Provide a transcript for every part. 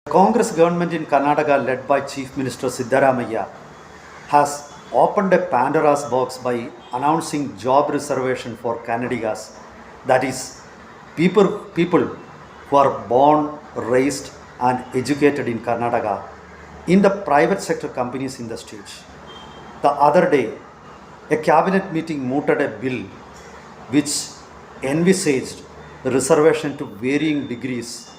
Congress government in Karnataka, led by Chief Minister Siddharamaiah, has opened a Pandora's box by announcing job reservation for Kannadigas, that is, people who are born, raised, and educated in Karnataka in the private sector companies in the state. The other day, a cabinet meeting mooted a bill which envisaged reservation to varying degrees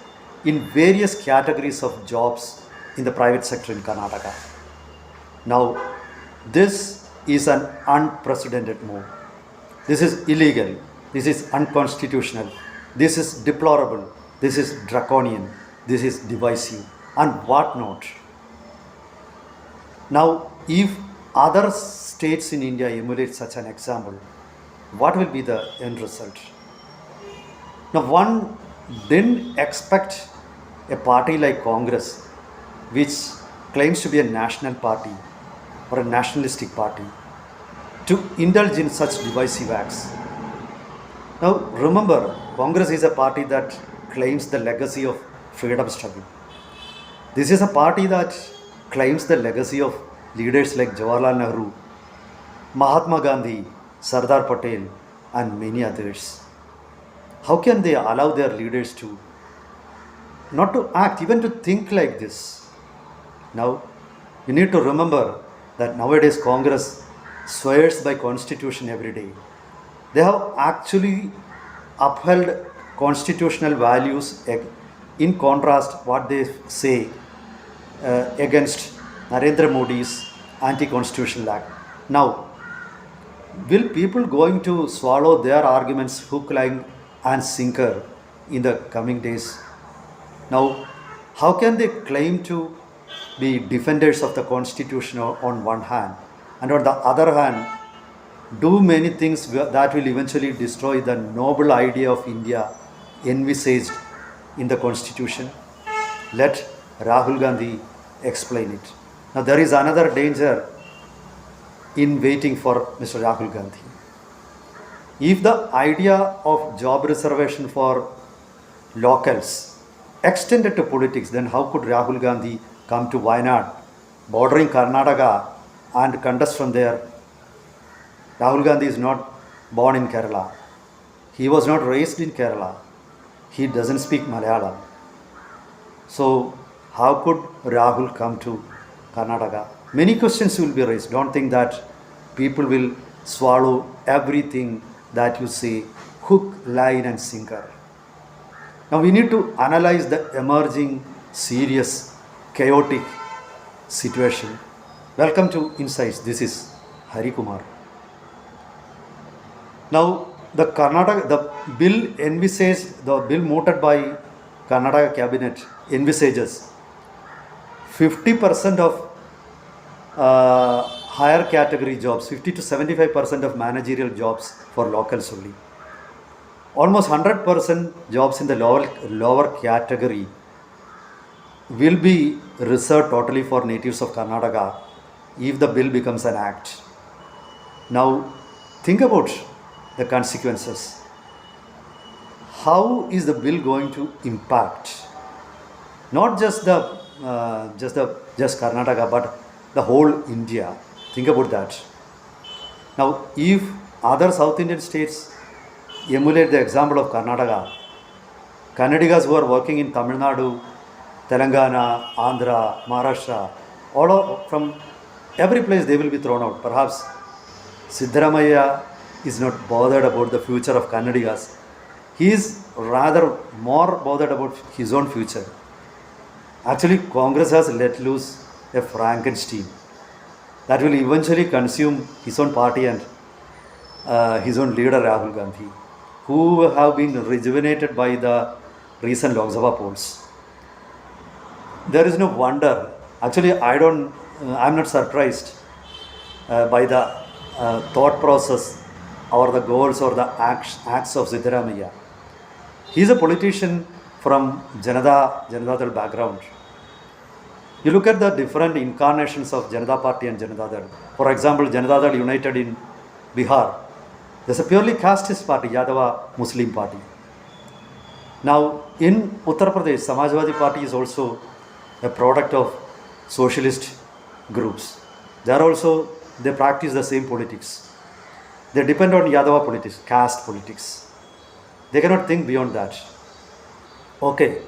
in various categories of jobs in the private sector in Karnataka. Now, this is an unprecedented move. This is illegal. This is unconstitutional. This is deplorable. This is draconian. This is divisive and what not. Now, if other states in India emulate such an example, what will be the end result? Now, one didn't expect a party like Congress, which claims to be a national party or a nationalistic party, to indulge in such divisive acts. Now, remember, Congress is a party that claims the legacy of freedom struggle. This is a party that claims the legacy of leaders like Jawaharlal Nehru, Mahatma Gandhi, Sardar Patel, and many others. How can they allow their leaders to not to act, even to think like this? Now, you need to remember that nowadays Congress swears by constitution every day. They have actually upheld constitutional values in contrast what they say against Narendra Modi's anti-constitutional act. Now, will people going to swallow their arguments hook, line and sinker in the coming days? Now, how can they claim to be defenders of the constitution on one hand, and on the other hand do many things that will eventually destroy the noble idea of India envisaged in the constitution? Let Rahul Gandhi explain it. Now, there is another danger in waiting for Mr. Rahul Gandhi. If the idea of job reservation for locals extended to politics, then how could Rahul Gandhi come to Wayanad, bordering Karnataka, and contest from there? Rahul Gandhi is not born in Kerala. He was not raised in Kerala. He doesn't speak Malayalam. So, how could Rahul come to Karnataka? Many questions will be raised. Don't think that people will swallow everything that you say hook, line, and sinker. Now, we need to analyze the emerging, serious, chaotic situation. Welcome to Insights. This is Hari Kumar. Now, the bill mooted by Karnataka cabinet envisages 50% of higher category jobs, 50 to 75% of managerial jobs for locals only. Almost 100% jobs in the lower category will be reserved totally for natives of Karnataka if the bill becomes an act. Now, think about the consequences. How is the bill going to impact not just Karnataka, but the whole India? Think about that. Now, if other South Indian states emulate the example of Karnataka, Kannadigas who are working in Tamil Nadu, Telangana, Andhra, Maharashtra, from every place they will be thrown out. Perhaps Siddharamaiah is not bothered about the future of Kannadigas. He is rather more bothered about his own future. Actually, Congress has let loose a Frankenstein that will eventually consume his own party and his own leader Rahul Gandhi, who have been rejuvenated by the recent Lok Sabha polls. There is no wonder. Actually, I'm not surprised by the thought process or the goals or the acts of Siddharamaiah. He is a politician from Janata Dal background. You look at the different incarnations of Janata Party and Janata Dal. For example, Janata Dal United in Bihar. There's a purely casteist party, Yadava Muslim party. Now, in Uttar Pradesh, Samajwadi Party is also a product of socialist groups. They are also, they practice the same politics. They depend on Yadava politics, caste politics. They cannot think beyond that. Okay,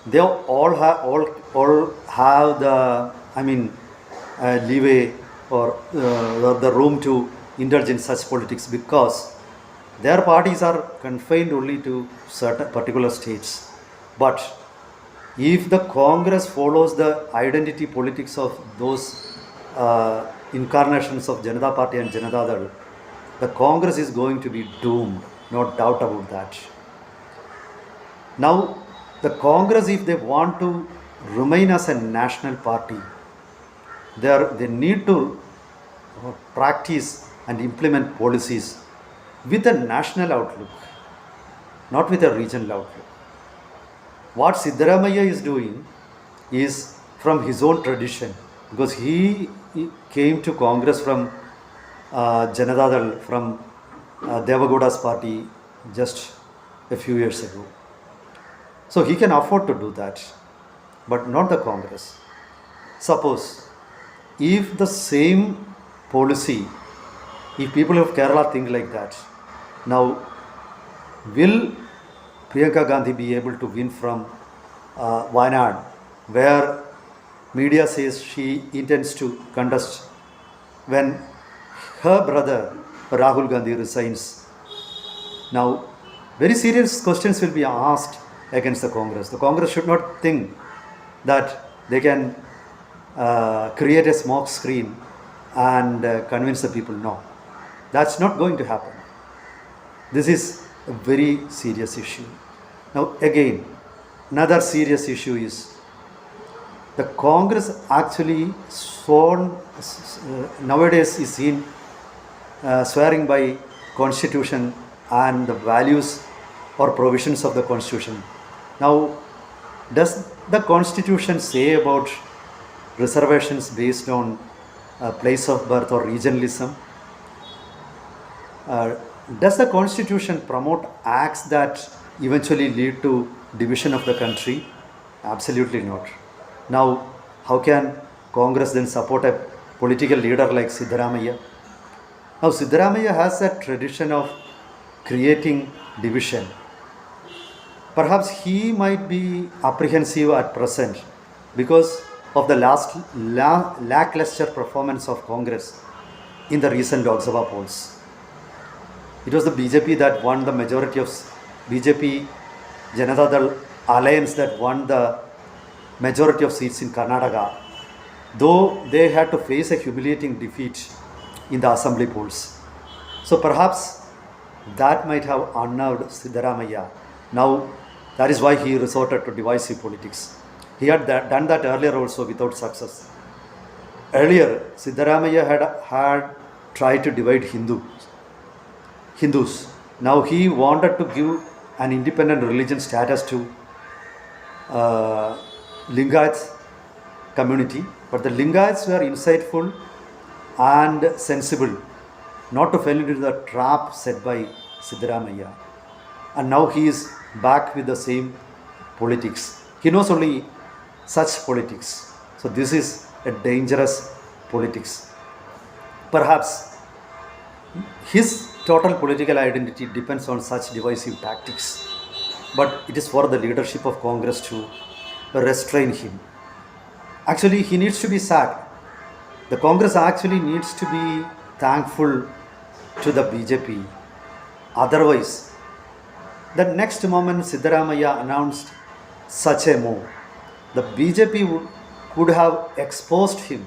they all have the, I mean, leeway or the room to indulge in such politics because their parties are confined only to certain particular states. But if the Congress follows the identity politics of those incarnations of Janata Party and Janata Dal, the Congress is going to be doomed, no doubt about that. Now, the Congress, if they want to remain as a national party, they need to practice and implement policies with a national outlook, not with a regional outlook. What Siddharamaiah is doing is from his own tradition, because he came to Congress from Janata Dal, from Devagowda's party just a few years ago. So he can afford to do that, but not the Congress. Suppose if the same policy, if people of Kerala think like that, now will Priyanka Gandhi be able to win from Wayanad, where media says she intends to contest when her brother Rahul Gandhi resigns? Now, very serious questions will be asked against the Congress. The Congress should not think that they can create a smoke screen and convince the people. No, that's not going to happen. This is a very serious issue. Now again, another serious issue is the Congress actually nowadays is seen swearing by Constitution and the values or provisions of the Constitution. Now, does the Constitution say about reservations based on place of birth or regionalism? Does the Constitution promote acts that eventually lead to division of the country? Absolutely not. Now, how can Congress then support a political leader like Siddharamaiah? Now, Siddharamaiah has a tradition of creating division. Perhaps he might be apprehensive at present because of the lackluster performance of Congress in the recent Lok Sabha polls. It was the BJP that won the majority of BJP Janata Dal alliance that won the majority of seats in Karnataka, though they had to face a humiliating defeat in the assembly polls. So perhaps that might have unnerved Siddharamaiah. Now, that is why he resorted to divisive politics. He had done that earlier also without success. Earlier, Siddharamaiah had tried to divide Hindus. Now he wanted to give an independent religion status to Lingayat community, but the Lingayats were insightful and sensible not to fall into the trap set by Siddharamaiah. And now he is back with the same politics. He knows only such politics. So this is a dangerous politics. Perhaps his total political identity depends on such divisive tactics. But it is for the leadership of Congress to restrain him. Actually, he needs to be sacked. The Congress actually needs to be thankful to the BJP. Otherwise, the next moment Siddharamaiah announced such a move, the BJP could have exposed him.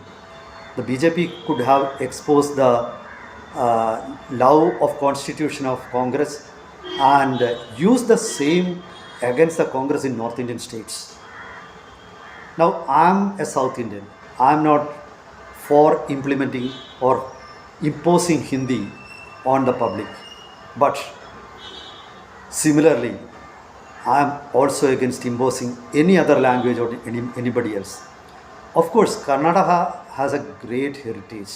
The BJP could have exposed the love of Constitution of Congress and used the same against the Congress in North Indian states. Now, I am a South Indian. I am not for implementing or imposing Hindi on the public. But similarly, I am also against imposing any other language or anybody else. Of course, Karnataka has a great heritage.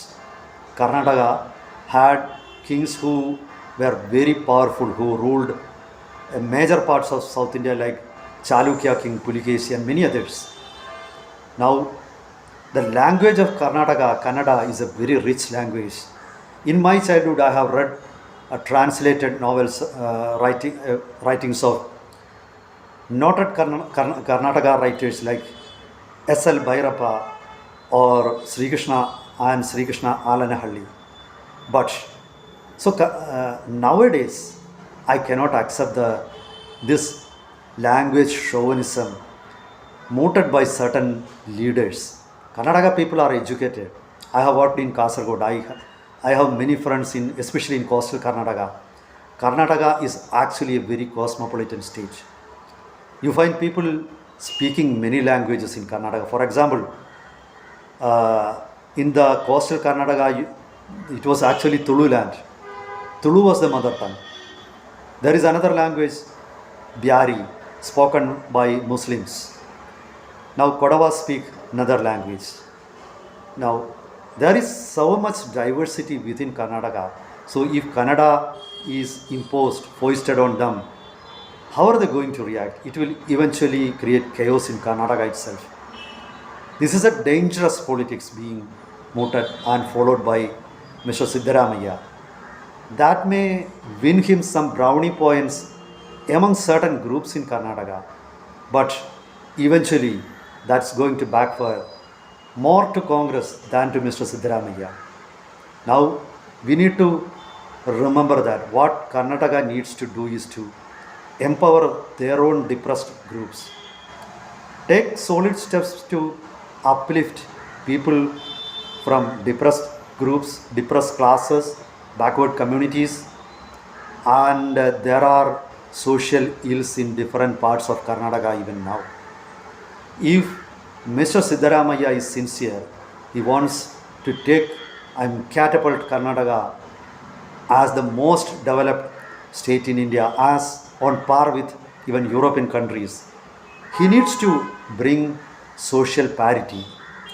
Karnataka had kings who were very powerful, who ruled major parts of South India like Chalukya King Pulikesi and many others. Now, the language of Karnataka, Kannada, is a very rich language. In my childhood, I have read translated novels, writings of noted Karnataka writers like S.L. Bhairappa or Sri Krishna and Sri Krishna Alanahalli. But nowadays, I cannot accept this language chauvinism mooted by certain leaders. Karnataka people are educated. I have worked in Kasargod. I have many friends especially in coastal Karnataka. Karnataka is actually a very cosmopolitan state. You find people speaking many languages in Karnataka. For example, in the coastal Karnataka, it was actually Tulu land. Tulu was the mother tongue. There is another language, Byari, spoken by Muslims. Now Kodavas speak another language. Now there is so much diversity within Karnataka. So if Kannada is imposed, foisted on them, how are they going to react? It will eventually create chaos in Karnataka itself. This is a dangerous politics being mooted and followed by Mr. Siddharamaiah. That may win him some brownie points among certain groups in Karnataka, but eventually that's going to backfire more to Congress than to Mr. Siddharamaiah. Now we need to remember that what Karnataka needs to do is to empower their own depressed groups. Take solid steps to uplift people from depressed groups, depressed classes, backward communities, and there are social ills in different parts of Karnataka even now. If Mr. Siddharamaiah is sincere, he wants to take and catapult Karnataka as the most developed state in India, as on par with even European countries. He needs to bring social parity.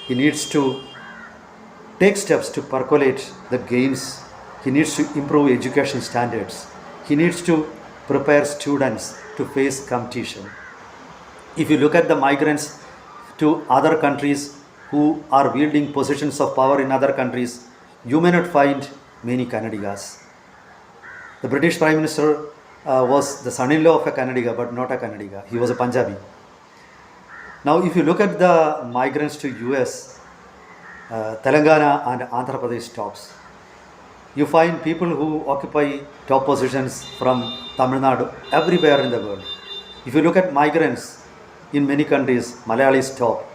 He needs to take steps to percolate the gains. He needs to improve education standards. He needs to prepare students to face competition. If you look at the migrants to other countries who are wielding positions of power in other countries, you may not find many Kannadigas. The British Prime Minister was the son-in-law of a Kannadiga, but not a Kannadiga. He was a Punjabi. Now, if you look at the migrants to US, Telangana and Andhra Pradesh tops, you find people who occupy top positions from Tamil Nadu everywhere in the world. If you look at migrants in many countries, Malayalis top.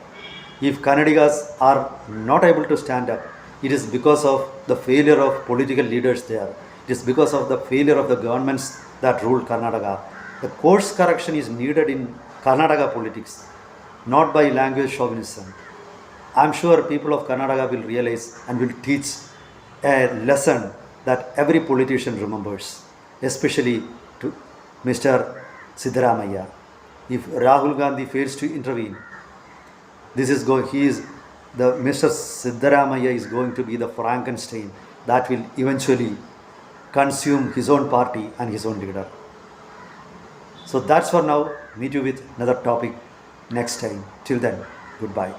If Kannadigas are not able to stand up, it is because of the failure of political leaders there. It is because of the failure of the governments that ruled Karnataka. The course correction is needed in Karnataka politics, not by language chauvinism. I am sure people of Karnataka will realize and will teach a lesson that every politician remembers, especially to Mr. Siddharamaiah. If Rahul Gandhi fails to intervene, Mr. Siddharamaiah is going to be the Frankenstein that will eventually consume his own party and his own leader. So that's for now. Meet you with another topic next time. Till then, goodbye.